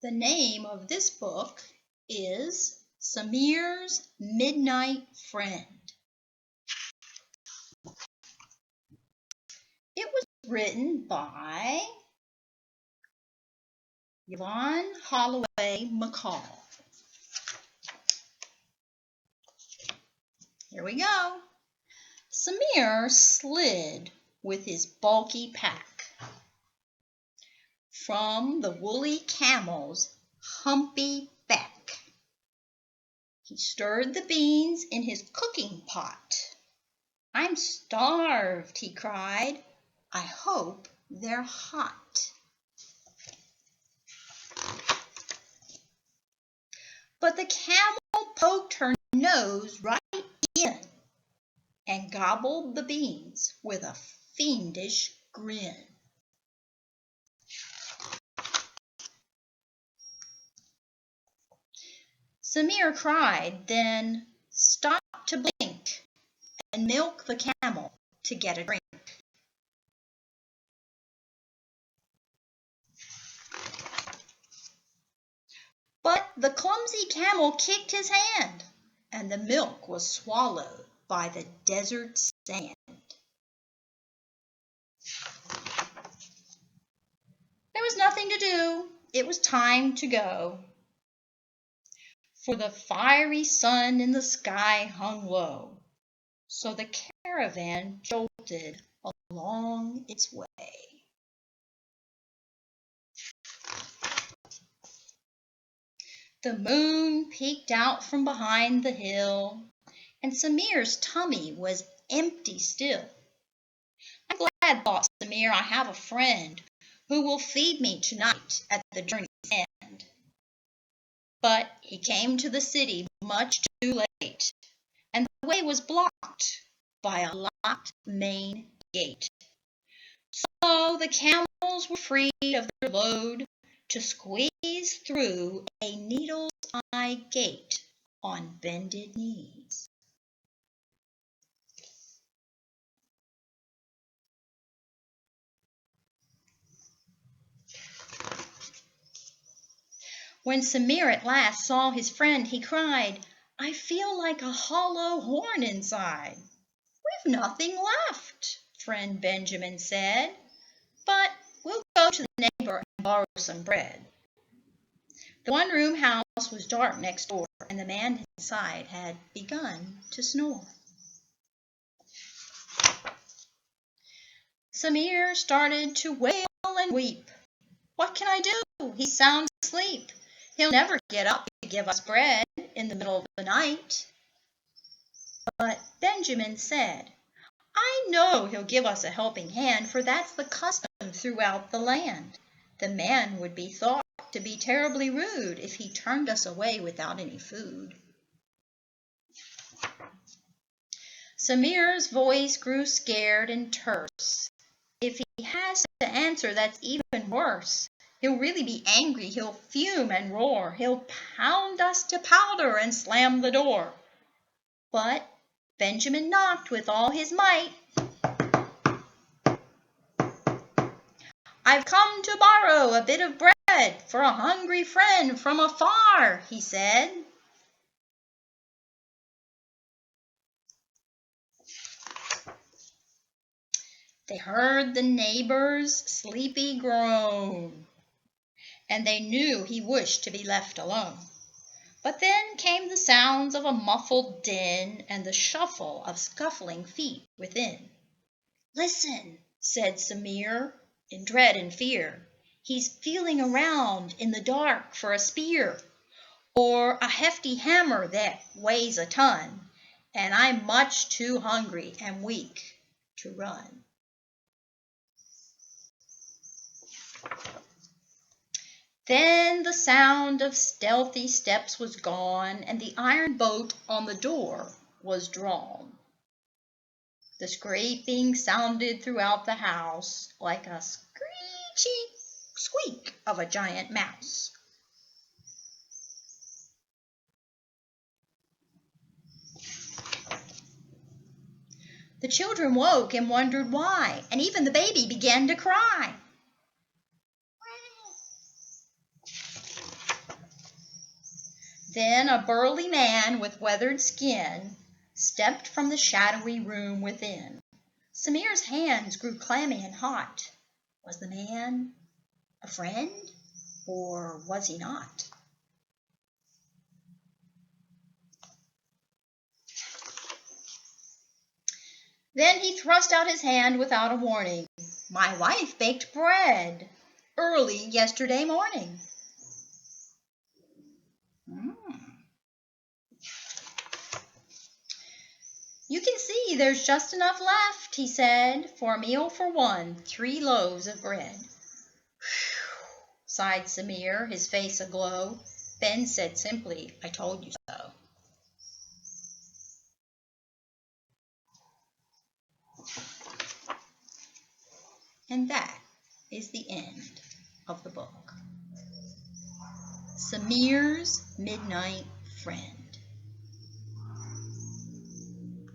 The name of this book is Samir's Midnight Friend. It was written by Yvonne, Holloway, McCall. Here we go. Samir slid with his bulky pack from the woolly camel's humpy back. He stirred the beans in his cooking pot. "I'm starved," he cried. "I hope they're hot." But the camel poked her nose right in and gobbled the beans with a fiendish grin. Samir cried, then stopped to blink and milk the camel to get a drink. But the clumsy camel kicked his hand, and the milk was swallowed by the desert sand. There was nothing to do. It was time to go. For the fiery sun in the sky hung low, so the caravan jolted along its way. The moon peeked out from behind the hill, and Samir's tummy was empty still. "I'm glad," thought Samir, "I have a friend who will feed me tonight at the journey's end." But he came to the city much too late, and the way was blocked by a locked main gate. So the camels were freed of their load to squeeze through a needle's eye gate on bended knees. When Samir at last saw his friend, he cried, "I feel like a hollow horn inside." "We've nothing left," friend Benjamin said, "but we'll go to the neighbor and borrow some bread." The one-room house was dark next door, and the man inside had begun to snore. Samir started to wail and weep. "What can I do? He's sound asleep. He'll never get up to give us bread in the middle of the night." But Benjamin said, "I know he'll give us a helping hand, for that's the custom throughout the land. The man would be thought to be terribly rude if he turned us away without any food." Samir's voice grew scared and terse. "If he has to answer, that's even worse. He'll really be angry. He'll fume and roar. He'll pound us to powder and slam the door." But Benjamin knocked with all his might. "I've come to borrow a bit of bread for a hungry friend from afar," he said. They heard the neighbor's sleepy groan, and they knew he wished to be left alone. But then came the sounds of a muffled din and the shuffle of scuffling feet within. "Listen," said Samir, in dread and fear. "He's feeling around in the dark for a spear, or a hefty hammer that weighs a ton, and I'm much too hungry and weak to run." Then the sound of stealthy steps was gone, and the iron bolt on the door was drawn. The scraping sounded throughout the house like a screechy squeak of a giant mouse. The children woke and wondered why, and even the baby began to cry. Then a burly man with weathered skin stepped from the shadowy room within. Samir's hands grew clammy and hot. Was the man a friend, or was he not? Then he thrust out his hand without a warning. My wife baked bread early yesterday morning. You can see there's just enough left, he said, for a meal for one, 3 loaves of bread. Whew, sighed Samir, his face aglow. Ben said simply, I told you so. And that is the end of the book. Samir's Midnight Friend.